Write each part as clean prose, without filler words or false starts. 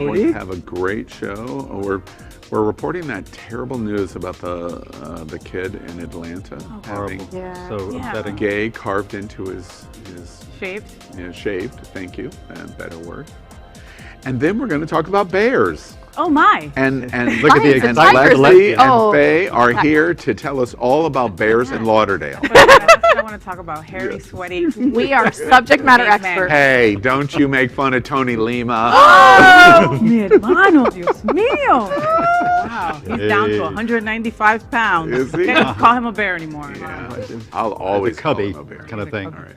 going to have a great show. We're reporting that terrible news about the kid in Atlanta having so upsetting. gay carved into his shaved. Yeah, shaved. Thank you. Better word. And then we're going to talk about bears. Oh my! And Look at the Lexi and Faye are here to tell us all about bears in Lauderdale. I don't want to talk about hairy, sweaty. We are subject matter experts. Hey, don't you make fun of Tony Lima. Oh, mi hermano, Dios mío. Wow, he's down to 195 pounds. Is he? Can't call him a bear anymore. Yeah. I'll always a cubby call him a bear. kind of thing. All right.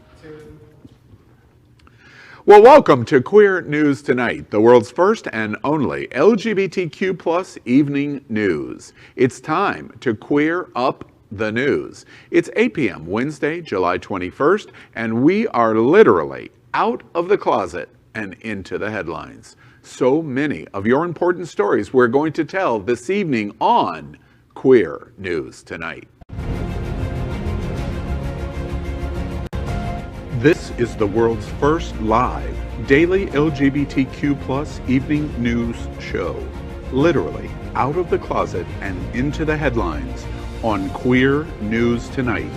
Well, welcome to Queer News Tonight, the world's first and only LGBTQ plus evening news. It's time to queer up the news. It's 8 p.m. Wednesday, July 21st, and we are literally out of the closet and into the headlines. So many of your important stories we're going to tell this evening on Queer News Tonight. This is the world's first live daily LGBTQ plus evening news show. Literally out of the closet and into the headlines on Queer News Tonight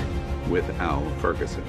with Al Ferguson.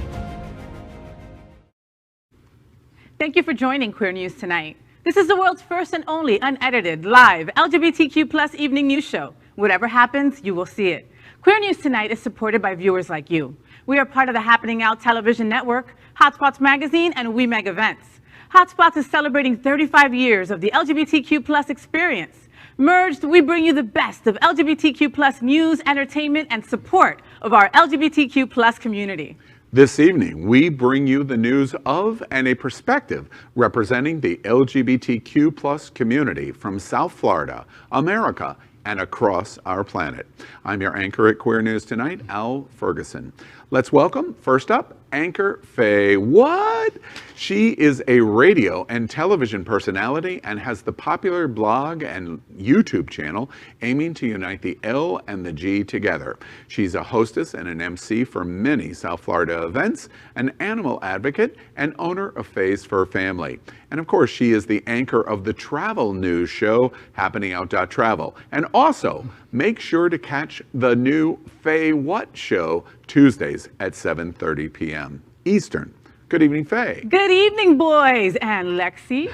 Thank you for joining Queer News Tonight. This is the world's first and only unedited, live LGBTQ plus evening news show. Whatever happens, you will see it. Queer News Tonight is supported by viewers like you. We are part of the Happening Out television network, Hotspots Magazine, and We Meg Events. Hotspots is celebrating 35 years of the LGBTQ plus experience. Merged, we bring you the best of LGBTQ plus news, entertainment, and support of our LGBTQ plus community. This evening, we bring you the news of and a perspective representing the LGBTQ plus community from South Florida, America, and across our planet. I'm your anchor at Queer News Tonight, Al Ferguson. Let's welcome, first up, anchor FayWhat. She is a radio and television personality and has the popular blog and YouTube channel aiming to unite the L and the G together. She's a hostess and an MC for many South Florida events, an animal advocate, and owner of Faye's Fur Family. And of course, she is the anchor of the travel news show, Happening Out Travel. And also, make sure to catch the new FayWhat show Tuesdays at 7:30 p.m. Eastern. Good evening, Faye. Good evening, boys and Lexi.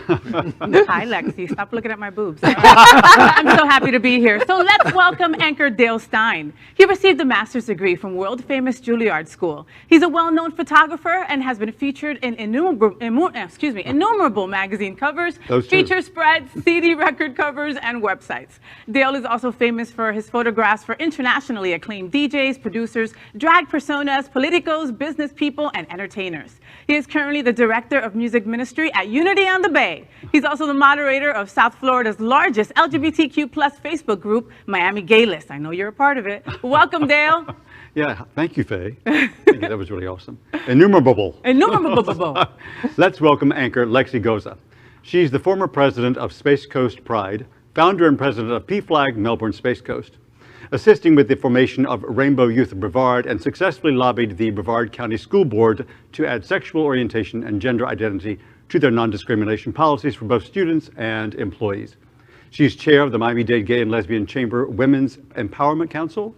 Hi, Lexi. Stop looking at my boobs. I'm so happy to be here. So let's welcome anchor Dale Stine. He received a master's degree from world-famous Juilliard School. He's a well-known photographer and has been featured in innumerable magazine covers, feature spreads, CD record covers, and websites. Dale is also famous for his photographs for internationally acclaimed DJs, producers, drag personas, politicos, business people, and entertainers. He is currently the director of music ministry at Unity on the Bay. He's also the moderator of South Florida's largest LGBTQ plus Facebook group, Miami Gay List. I know you're a part of it. Welcome, Dale. Yeah, thank you, Faye. That was really awesome. Innumerable. Let's welcome anchor Lexi Goza. She's the former president of Space Coast Pride, founder and president of PFLAG Melbourne Space Coast, assisting with the formation of Rainbow Youth of Brevard, and successfully lobbied the Brevard County School Board to add sexual orientation and gender identity to their non-discrimination policies for both students and employees. She's chair of the Miami-Dade Gay and Lesbian Chamber Women's Empowerment Council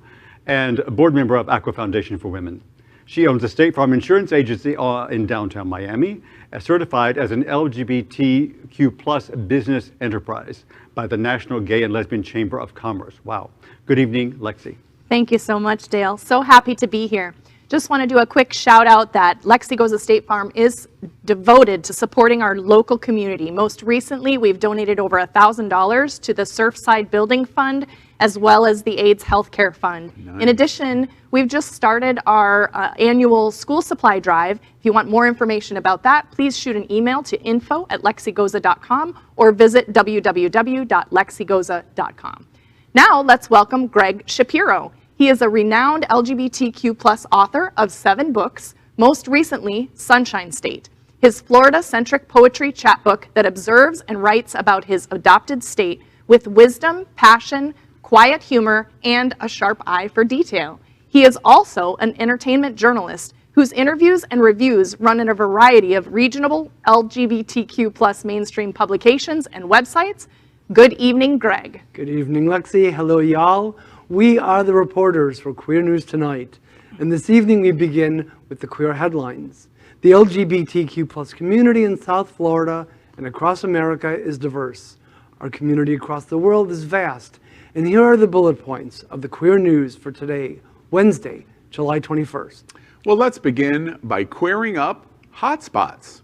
and a board member of Aqua Foundation for Women. She owns a State Farm insurance agency in downtown Miami, certified as an LGBTQ plus business enterprise by the National Gay and Lesbian Chamber of Commerce. Wow. Good evening, Lexi. Thank you so much, Dale. So happy to be here. Just want to do a quick shout out that Lexi Goza State Farm is devoted to supporting our local community. Most recently, we've donated over $1,000 to the Surfside Building Fund, as well as the AIDS Healthcare Fund. Nice. In addition, we've just started our annual school supply drive. If you want more information about that, please shoot an email to info@lexigoza.com or visit www.lexigoza.com. Now let's welcome Gregg Shapiro. He is a renowned LGBTQ plus author of 7 books, most recently Sunshine State, his Florida-centric poetry chapbook that observes and writes about his adopted state with wisdom, passion, quiet humor, and a sharp eye for detail. He is also an entertainment journalist whose interviews and reviews run in a variety of regional LGBTQ+ mainstream publications and websites. Good evening, Gregg. Good evening, Lexi. Hello, y'all. We are the reporters for Queer News Tonight. And this evening we begin with the queer headlines. The LGBTQ+ community in South Florida and across America is diverse. Our community across the world is vast. And here are the bullet points of the queer news for today, Wednesday, July 21st. Well, let's begin by queering up hotspots.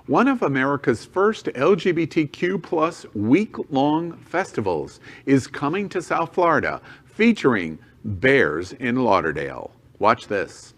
One of America's first LGBTQ+ week-long festivals is coming to South Florida, featuring Bears in Lauderdale. Watch this.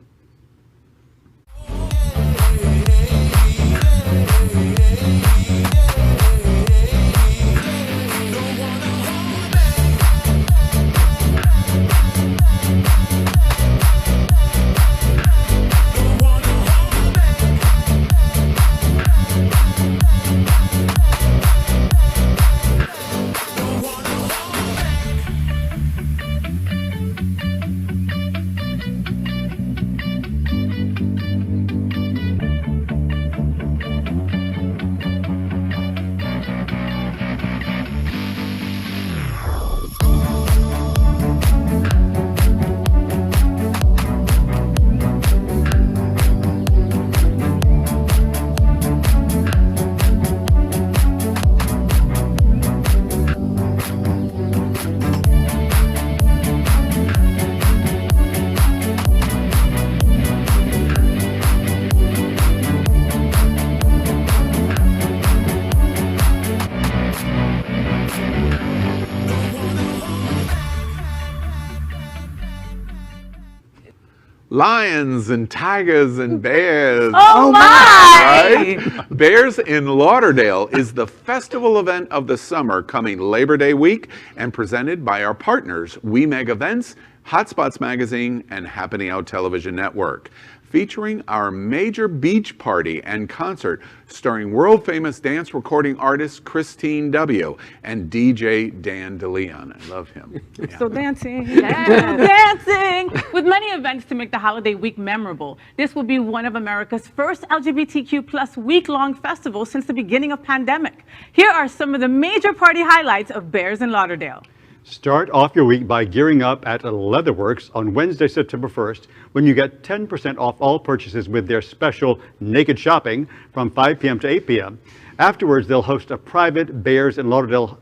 Lions and tigers and bears. Oh my! Right? Bears in Lauderdale is the festival event of the summer coming Labor Day week and presented by our partners, We Meg Events, Hotspots Magazine, and Happening Out Television Network, featuring our major beach party and concert starring world-famous dance recording artist Christine W. and DJ Dan DeLeon. I love him. Yeah. So dancing, dancing. With many events to make the holiday week memorable, this will be one of America's first LGBTQ+ week-long festivals since the beginning of pandemic. Here are some of the major party highlights of Bears in Lauderdale. Start off your week by gearing up at Leatherworks on Wednesday, September 1st, when you get 10% off all purchases with their special Naked Shopping from 5 p.m. to 8 p.m. Afterwards, they'll host a private Bears in Lauderdale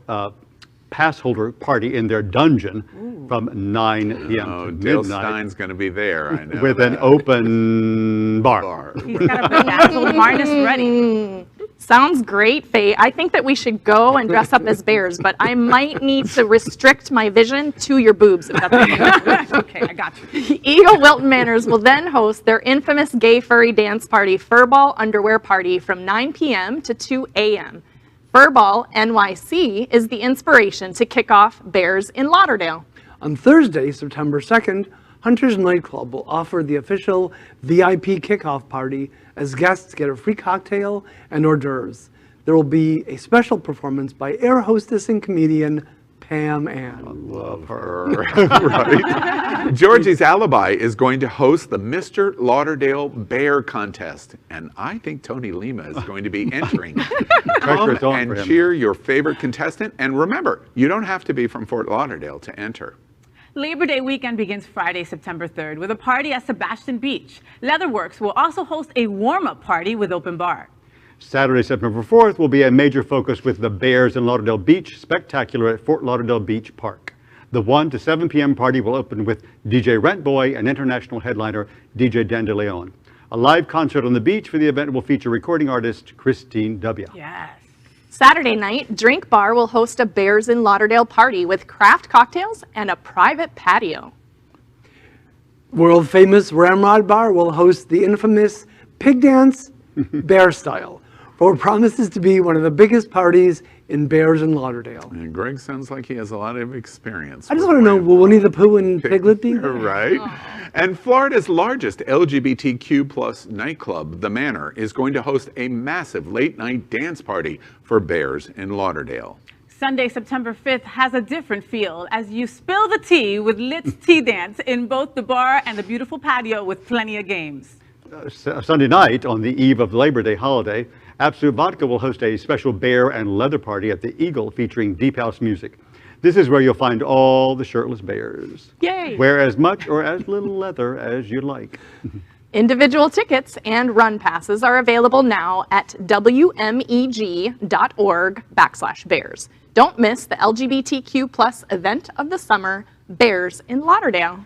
pass holder party in their dungeon from 9 p.m. to Dale midnight. Stine's going to be there, I know. With an open bar. He's got a bedazzled harness ready. Sounds great, Faye. I think that we should go and dress up as bears, but I might need to restrict my vision to your boobs, if that's okay. Okay, I got you. Eagle Wilton Manors will then host their infamous gay furry dance party, Furball Underwear Party, from 9 p.m. to 2 a.m. Furball NYC is the inspiration to kick off Bears in Lauderdale. On Thursday, September 2nd, Hunter's Nightclub will offer the official VIP kickoff party as guests get a free cocktail and hors d'oeuvres. There will be a special performance by air hostess and comedian Pam Ann. Love her. Right? Georgie's Alibi is going to host the Mr. Lauderdale Bear Contest, and I think Tony Lima is going to be entering. Come is on and for him. cheer your favorite contestant, and remember, you don't have to be from Fort Lauderdale to enter. Labor Day weekend begins Friday, September 3rd, with a party at Sebastian Beach. Leatherworks will also host a warm-up party with open bar. Saturday, September 4th will be a major focus with the Bears in Lauderdale Beach Spectacular at Fort Lauderdale Beach Park. The 1 to 7 p.m. party will open with DJ Rentboy and international headliner DJ Dan DeLeon. A live concert on the beach for the event will feature recording artist Christine W. Yes. Saturday night, Drink Bar will host a Bears in Lauderdale party with craft cocktails and a private patio. World famous Ramrod Bar will host the infamous Pig Dance Bear Style, for what promises to be one of the biggest parties in Bears in Lauderdale. And Greg sounds like he has a lot of experience. I just want to know, will Winnie the Pooh and Piglet be there? Right. And Florida's largest LGBTQ+ nightclub, The Manor, is going to host a massive late-night dance party for Bears in Lauderdale. Sunday, September 5th has a different feel as you spill the tea with Lit's Tea Dance in both the bar and the beautiful patio with plenty of games. Sunday night, on the eve of Labor Day holiday, Absolute Vodka will host a special bear and leather party at the Eagle featuring deep house music. This is where you'll find all the shirtless bears. Yay! Wear as much or as little leather as you like. Individual tickets and run passes are available now at wmeg.org/bears. Don't miss the LGBTQ plus event of the summer, Bears in Lauderdale.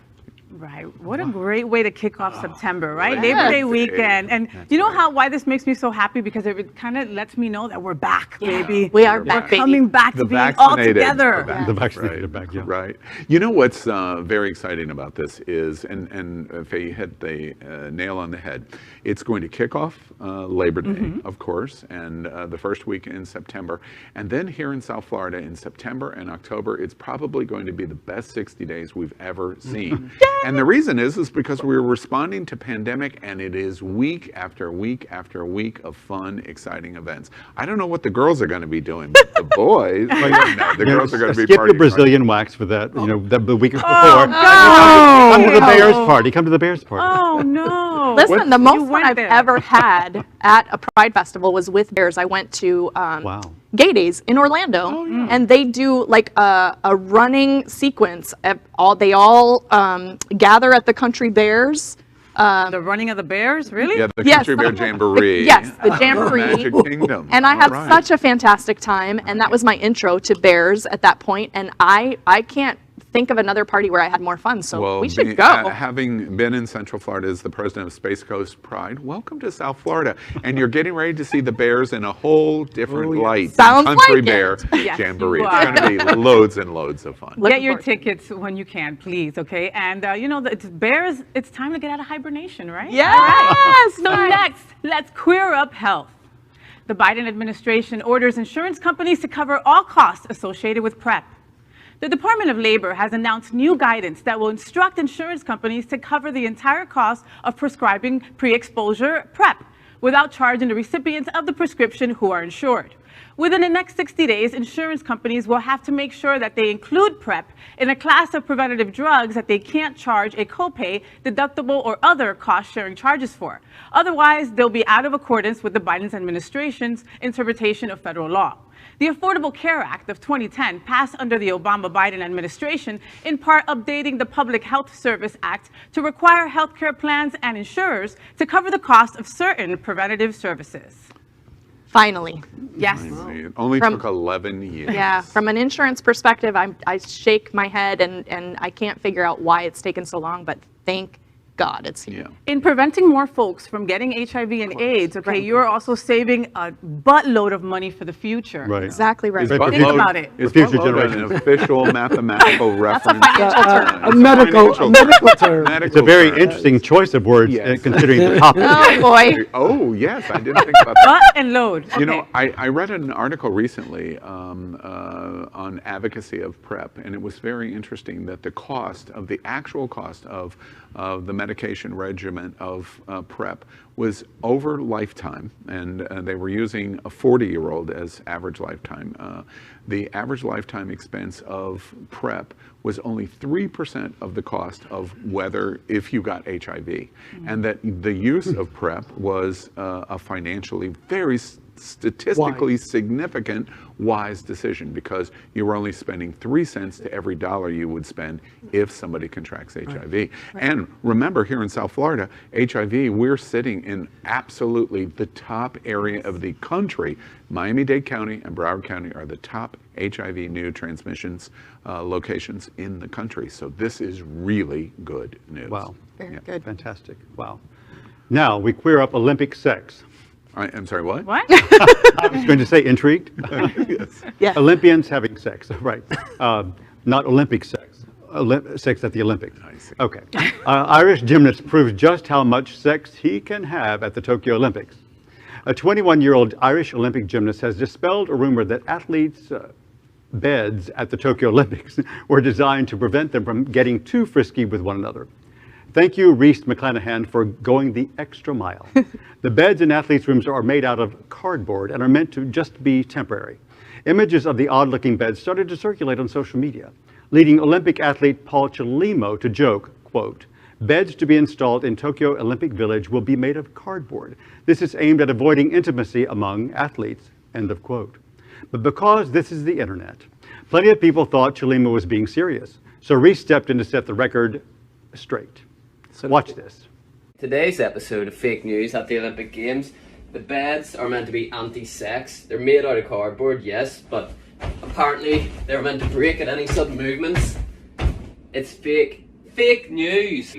Right. What a great way to kick off September, right? Yes. Labor Day weekend. And you know why this makes me so happy? Because it kind of lets me know that we're back, baby. We are back, baby. Coming back to being all together. The vaccinated back, yeah. Right. You know what's very exciting about this is, and Faye hit the nail on the head, it's going to kick off Labor Day, of course, and the first week in September. And then here in South Florida in September and October, it's probably going to be the best 60 days we've ever seen. And the reason is because we're responding to pandemic, and it is week after week after week of fun, exciting events. I don't know what the girls are going to be doing, but the boys, no, the girls are going to be skip partying. your Brazilian wax for that, the week before. no. Come to the Bears party. Come to the Bears party. Oh, no. Listen, the most fun went I've there. ever had at a Pride Festival was with Bears. I went to Gay Days in Orlando, and they do like a running sequence. They all gather at the Country Bears. The running of the Bears, really? Yeah, the Yes. Country Bear Jamboree. Yes, the Jamboree. Magic Kingdom. And I All had right. such a fantastic time, and that was my intro to Bears at that point. And I can't think of another party where I had more fun, so we should go. Having been in Central Florida as the president of Space Coast Pride, welcome to South Florida. And you're getting ready to see the Bears in a whole different light. Sounds Country like Bear it. Yes, Jamboree. you It's are. going to be loads and loads of fun. Get your tickets when you can, please, okay? And it's Bears, it's time to get out of hibernation, right? Yes! All right. So next, let's queer up health. The Biden administration orders insurance companies to cover all costs associated with PrEP. The Department of Labor has announced new guidance that will instruct insurance companies to cover the entire cost of prescribing pre-exposure PrEP without charging the recipients of the prescription who are insured. Within the next 60 days, insurance companies will have to make sure that they include PrEP in a class of preventative drugs that they can't charge a copay, deductible, or other cost-sharing charges for. Otherwise, they'll be out of accordance with the Biden administration's interpretation of federal law. The Affordable Care Act of 2010 passed under the Obama-Biden administration, in part updating the Public Health Service Act to require healthcare plans and insurers to cover the cost of certain preventative services. Finally. Yes. It only took 11 years. Yeah, from an insurance perspective, I shake my head and I can't figure out why it's taken so long, but thank God it's here. Yeah. In preventing more folks from getting HIV and AIDS, okay, you're also saving a buttload of money for the future. Right. Exactly right. Think Buttload about it. Is For future buttload an official mathematical reference? financial term. A medical term. It's a very interesting choice of words, Yes. considering the topic. Oh boy. Oh, yes, I didn't think about that. Butt and load. You know, Okay. I read an article recently on advocacy of PrEP, and it was very interesting that the actual cost of the medication regimen of PrEP was over lifetime, and they were using a 40-year-old as average lifetime. The average lifetime expense of PrEP was only 3% of the cost of if you got HIV, and that the use of PrEP was a financially very statistically significant wise decision, because you were only spending 3 cents to every dollar you would spend if somebody contracts HIV. Right. And remember, here in South Florida, HIV, we're sitting in absolutely the top area of the country. Miami-Dade County and Broward County are the top HIV new transmissions locations in the country. So this is really good news. Wow. Very good. Fantastic. Wow. Now we queer up Olympic sex. I'm sorry, what? What? I was going to say intrigued. Yes. Yeah. Olympians having sex, right. Not Olympic sex. Sex at the Olympics. I see. Okay. Irish gymnast proves just how much sex he can have at the Tokyo Olympics. A 21-year-old Irish Olympic gymnast has dispelled a rumor that athletes' beds at the Tokyo Olympics were designed to prevent them from getting too frisky with one another. Thank you, Reese McClanahan, for going the extra mile. The beds in athletes' rooms are made out of cardboard and are meant to just be temporary. Images of the odd-looking beds started to circulate on social media, leading Olympic athlete Paul Chelimo to joke, quote, Beds to be installed in Tokyo Olympic Village will be made of cardboard. This is aimed at avoiding intimacy among athletes, end of quote. But because this is the internet, plenty of people thought Chilima was being serious. So Reese stepped in to set the record straight. So watch this. Today's episode of Fake News at the Olympic Games. The beds are meant to be anti-sex. They're made out of cardboard, yes, but apparently they're meant to break at any sudden movements. It's fake. Fake news.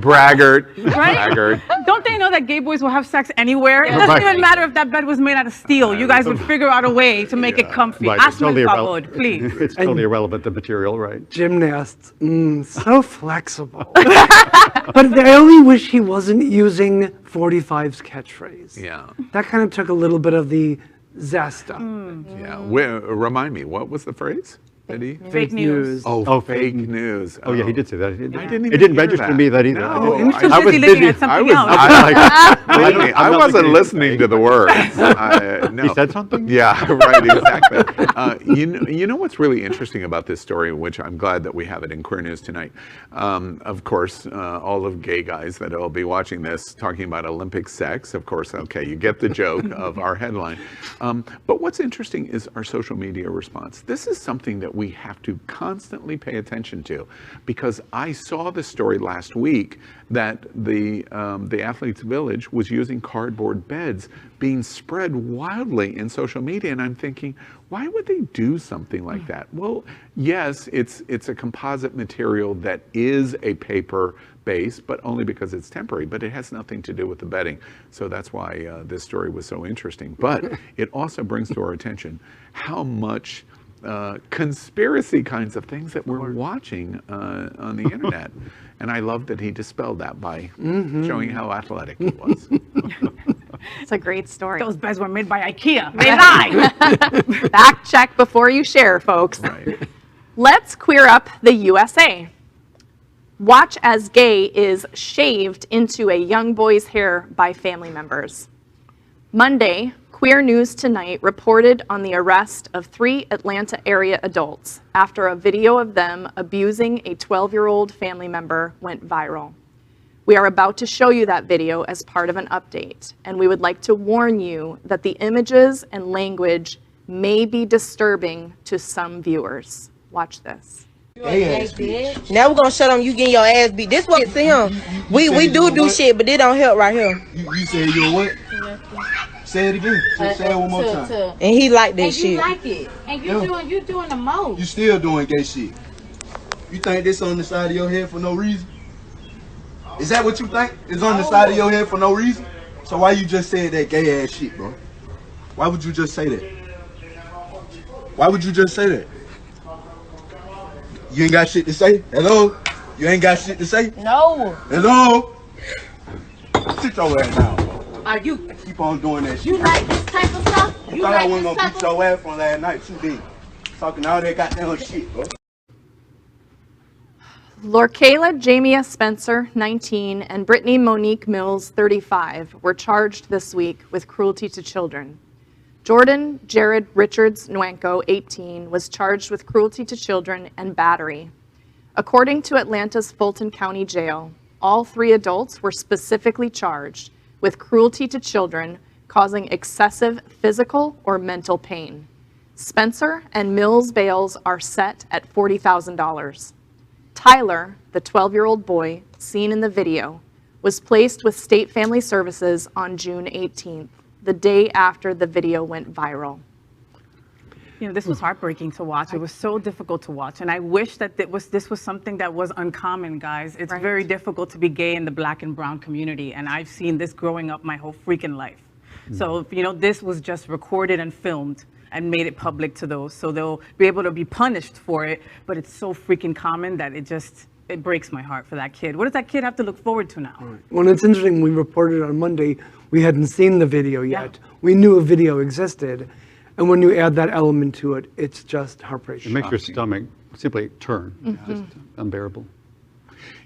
Braggart. Right? Braggart. Don't they know that gay boys will have sex anywhere? It Right. doesn't even matter if that bed was made out of steel. You guys would figure out a way to make it comfy. Right, Ask totally Ms. irrelevant. Butwood, please. It's totally irrelevant, the material, right? Gymnasts, so flexible. But I only wish he wasn't using 45's catchphrase. Yeah. That kind of took a little bit of the zest out. Yeah. Remind me, what was the phrase? Did he? Fake news. Oh, fake news. Oh, yeah, he did say that. I didn't even It didn't hear register that. me that either. No, He was too I busy looking at something else. I wasn't listening to the words. No. He said something? Yeah, right, exactly. You know what's really interesting about this story, which I'm glad that we have it in Queer News tonight. Of course, all of gay guys that will be watching this talking about Olympic sex, of course, okay, you get the joke of our headline. But what's interesting is our social media response. This is something that we have to constantly pay attention to, because I saw the story last week that the Athletes Village was using cardboard beds being spread wildly in social media, and I'm thinking, why would they do something like that? Well, yes, it's a composite material that is a paper base, but only because it's temporary, but it has nothing to do with the bedding. So that's why this story was so interesting. But it also brings to our attention how much conspiracy kinds of things that we're watching on the internet. And I love that he dispelled that by showing how athletic he was. It's a great story. Those beds were made by IKEA. They lie. Fact check before you share, folks. Right. Let's queer up the USA. Watch as gay is shaved into a young boy's hair by family members. Monday, Queer News Tonight reported on the arrest of 3 Atlanta area adults after a video of them abusing a 12-year-old family member went viral. We are about to show you that video as part of an update, and we would like to warn you that the images and language may be disturbing to some viewers. Watch this. Now we're gonna shut on you getting your ass beat. This what see him. We do shit, but it don't help right here. You said you're what? Say it again. Say it one more time. And he like that And shit. you like it. And you doing the most. You still doing gay shit. You think this on the side of your head for no reason? Is that what you think? It's on the side of your head for no reason? So why you just said that gay ass shit, bro? Why would you just say that? Why would you just say that? You ain't got shit to say? Hello? You ain't got shit to say? No. Hello? Sit your ass down, bro. Are you Keep on doing that shit. you like this type of stuff? You thought I wasn't gonna beat your ass from last night, too big. Talking all that goddamn shit, bro. Lorkayla Jamia Spencer, 19, and Brittany Monique Mills, 35, were charged this week with cruelty to children. Jordan Jared Richards Nwanko, 18, was charged with cruelty to children and battery. According to Atlanta's Fulton County Jail, all 3 adults were specifically charged with cruelty to children causing excessive physical or mental pain. Spencer and Mills' bails are set at $40,000. Tyler, the 12-year-old boy seen in the video, was placed with State Family Services on June 18th, the day after the video went viral. You know, this was heartbreaking to watch. It was so difficult to watch. And I wish that this was something that was uncommon, guys. It's very difficult to be gay in the Black and brown community. And I've seen this growing up my whole freaking life. So, you know, this was just recorded and filmed and made it public to those. So they'll be able to be punished for it. But it's so freaking common that it breaks my heart for that kid. What does that kid have to look forward to now? Well, it's interesting, we reported on Monday, we hadn't seen the video yet. We knew a video existed. And when you add that element to it, it's just heartbreaking. It makes your stomach simply turn. Just unbearable.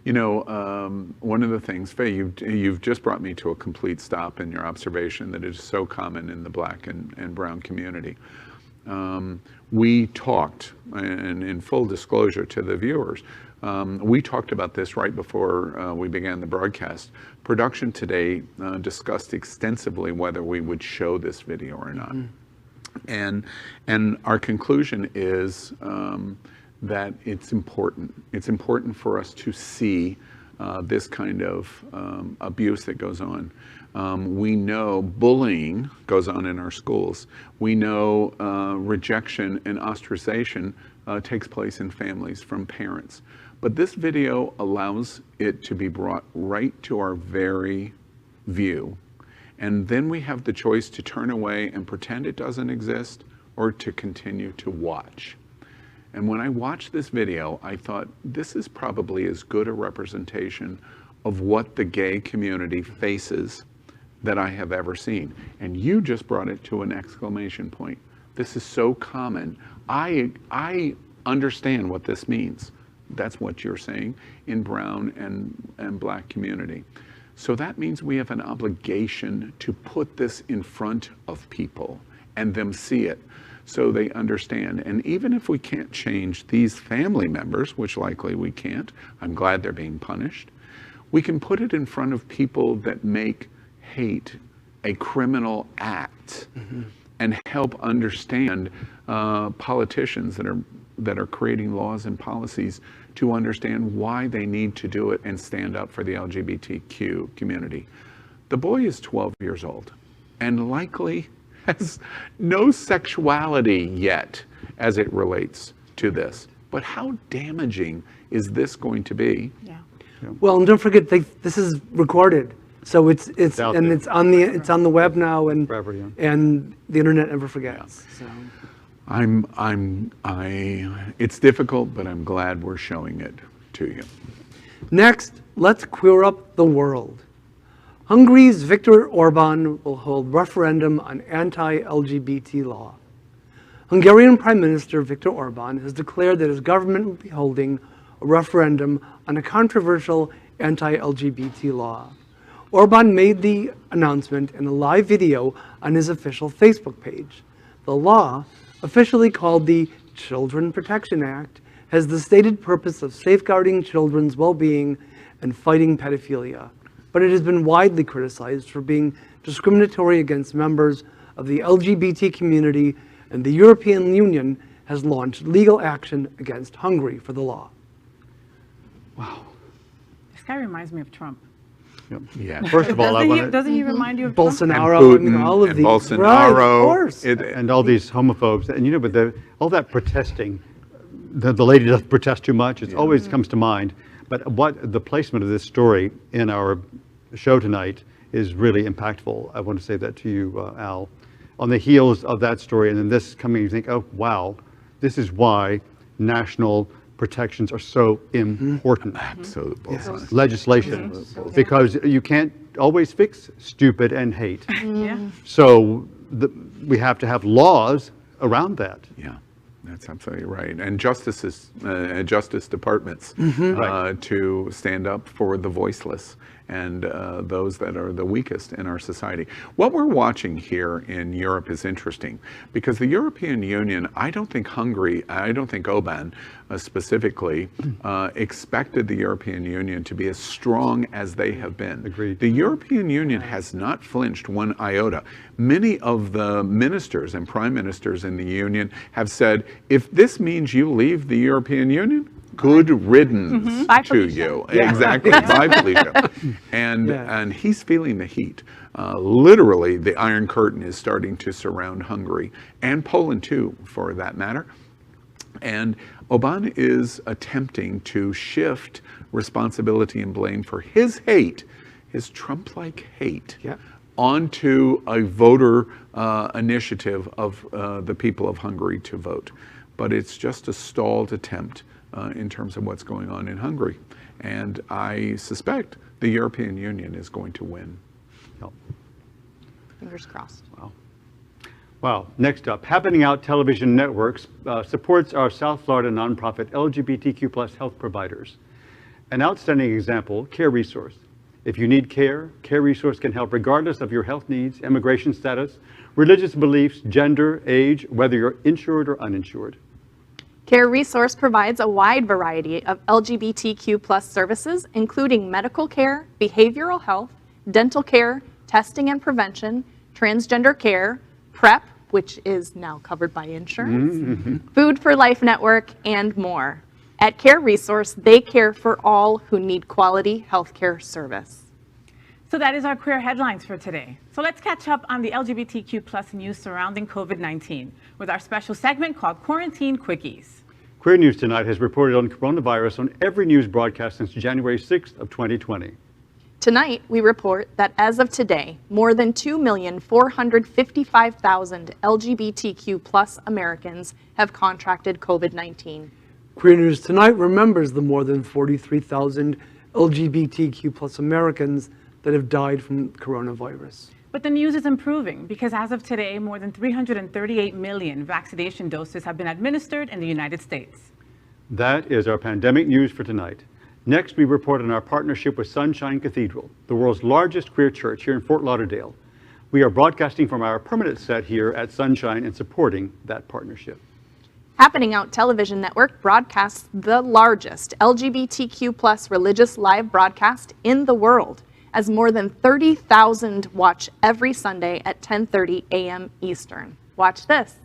You know, one of the things, Faye, you've just brought me to a complete stop in your observation that is so common in the Black and brown community. We talked, and in full disclosure to the viewers, We talked about this right before we began the broadcast. Production today discussed extensively whether we would show this video or not. And our conclusion is that it's important. It's important for us to see this kind of abuse that goes on. We know bullying goes on in our schools. We know rejection and ostracization takes place in families from parents. But this video allows it to be brought right to our very view. And then we have the choice to turn away and pretend it doesn't exist or to continue to watch. And when I watched this video, I thought this is probably as good a representation of what the gay community faces that I have ever seen. And you just brought it to an exclamation point. This is so common. I understand what this means. That's what you're saying in brown and black community. So that means we have an obligation to put this in front of people and them see it so they understand. And even if we can't change these family members, which likely we can't, I'm glad they're being punished, we can put it in front of people that make hate a criminal act and help understand politicians that are creating laws and policies to understand why they need to do it and stand up for the LGBTQ community. The boy is 12 years old and likely has no sexuality yet as it relates to this. But how damaging is this going to be? Yeah. Well, and don't forget, this is recorded, so it's on the web now, and Forever, yeah. and the internet never forgets. So. It's difficult, but I'm glad we're showing it to you. Next, let's queer up the world. Hungary's Viktor Orban will hold referendum on anti-LGBT law. Hungarian Prime Minister Viktor Orban has declared that his government will be holding a referendum on a controversial anti-LGBT law. Orban made the announcement in a live video on his official Facebook page. The law, officially called the Children Protection Act, has the stated purpose of safeguarding children's well-being and fighting pedophilia, but it has been widely criticized for being discriminatory against members of the LGBT community, and the European Union has launched legal action against Hungary for the law. Wow. This guy reminds me of Trump. Yep. Yeah. First of all, Doesn't he remind you of Bolsonaro and Putin, all of and these. Bolsonaro, Right, of course. and all these homophobes, and but all that protesting, the lady doesn't protest too much. It always comes to mind. But what the placement of this story in our show tonight is really impactful. I want to say that to you, Al. On the heels of that story, and then this coming, you think, oh wow, this is why national protections are so important. Absolutely. Legislation, because you can't always fix stupid and hate. Yeah. So we have to have laws around that. Yeah, that's absolutely right. And justice departments to stand up for the voiceless and those that are the weakest in our society. What we're watching here in Europe is interesting because the European Union, I don't think Hungary, I don't think Orban specifically expected the European Union to be as strong as they have been. Agreed. The European Union has not flinched one iota. Many of the ministers and prime ministers in the Union have said, if this means you leave the European Union, good riddance to you. Yeah. Exactly. Bye, Felicia. And he's feeling the heat. Literally, the Iron Curtain is starting to surround Hungary and Poland too, for that matter. And Orban is attempting to shift responsibility and blame for his hate, his Trump-like hate, onto a voter initiative of the people of Hungary to vote. But it's just a stalled attempt in terms of what's going on in Hungary. And I suspect the European Union is going to win. Fingers crossed. Wow. Wow. Next up, Happening Out Television Networks supports our South Florida nonprofit LGBTQ+ health providers. An outstanding example, Care Resource. If you need care, Care Resource can help regardless of your health needs, immigration status, religious beliefs, gender, age, whether you're insured or uninsured. Care Resource provides a wide variety of LGBTQ+ services, including medical care, behavioral health, dental care, testing and prevention, transgender care, PrEP, which is now covered by insurance, Food for Life Network, and more. At Care Resource, they care for all who need quality healthcare service. So that is our queer headlines for today. So let's catch up on the LGBTQ+ news surrounding COVID-19 with our special segment called Quarantine Quickies. Queer News Tonight has reported on coronavirus on every news broadcast since January 6th of 2020. Tonight, we report that as of today, more than 2,455,000 LGBTQ+ Americans have contracted COVID-19. Queer News Tonight remembers the more than 43,000 LGBTQ+ Americans that have died from coronavirus. But the news is improving because as of today, more than 338 million vaccination doses have been administered in the United States. That is our pandemic news for tonight. Next, we report on our partnership with Sunshine Cathedral, the world's largest queer church here in Fort Lauderdale. We are broadcasting from our permanent set here at Sunshine and supporting that partnership. Happening Out Television Network broadcasts the largest LGBTQ+ religious live broadcast in the world, as more than 30,000 watch every Sunday at 10:30 a.m. Eastern. Watch this.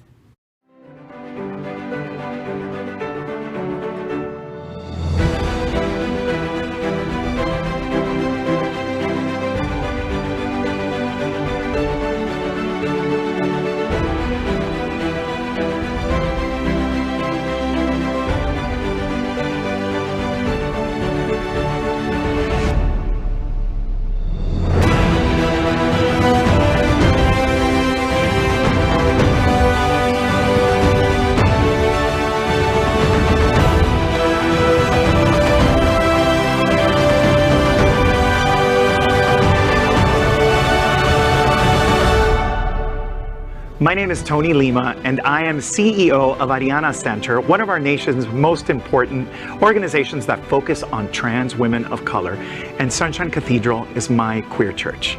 My name is Tony Lima, and I am CEO of Ariana Center, one of our nation's most important organizations that focus on trans women of color, and Sunshine Cathedral is my queer church.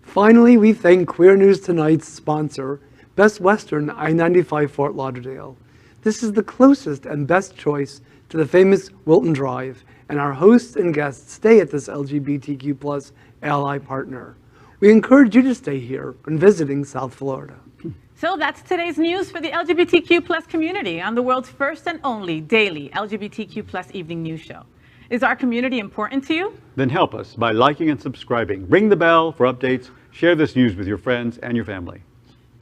Finally, we thank Queer News Tonight's sponsor, Best Western I-95 Fort Lauderdale. This is the closest and best choice to the famous Wilton Drive, and our hosts and guests stay at this LGBTQ+ ally partner. We encourage you to stay here when visiting South Florida. So that's today's news for the LGBTQ+ community on the world's first and only daily LGBTQ+ evening news show. Is our community important to you? Then help us by liking and subscribing. Ring the bell for updates. Share this news with your friends and your family.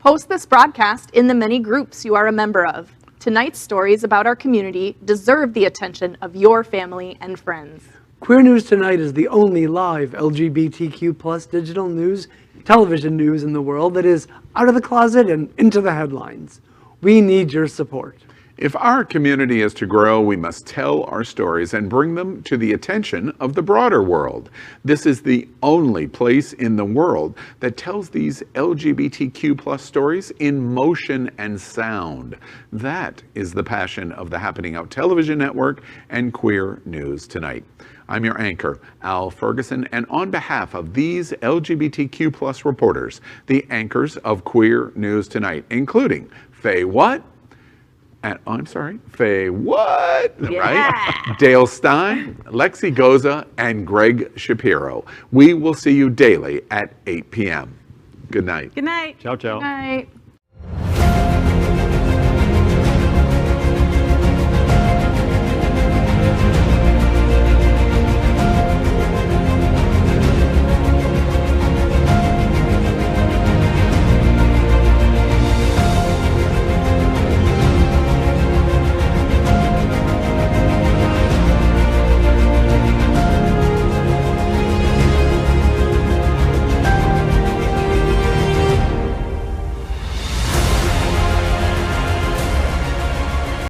Post this broadcast in the many groups you are a member of. Tonight's stories about our community deserve the attention of your family and friends. Queer News Tonight is the only live LGBTQ+ digital news, television news in the world that is out of the closet and into the headlines. We need your support. If our community is to grow, we must tell our stories and bring them to the attention of the broader world. This is the only place in the world that tells these LGBTQ+ stories in motion and sound. That is the passion of the Happening Out Television Network and Queer News Tonight. I'm your anchor, Al Ferguson, and on behalf of these LGBTQ+ reporters, the anchors of Queer News Tonight, including FayWhat, FayWhat, Yeah. right? Dale Stine, Lexi Goza, and Gregg Shapiro. We will see you daily at 8 p.m. Good night. Good night. Ciao, ciao. Good night.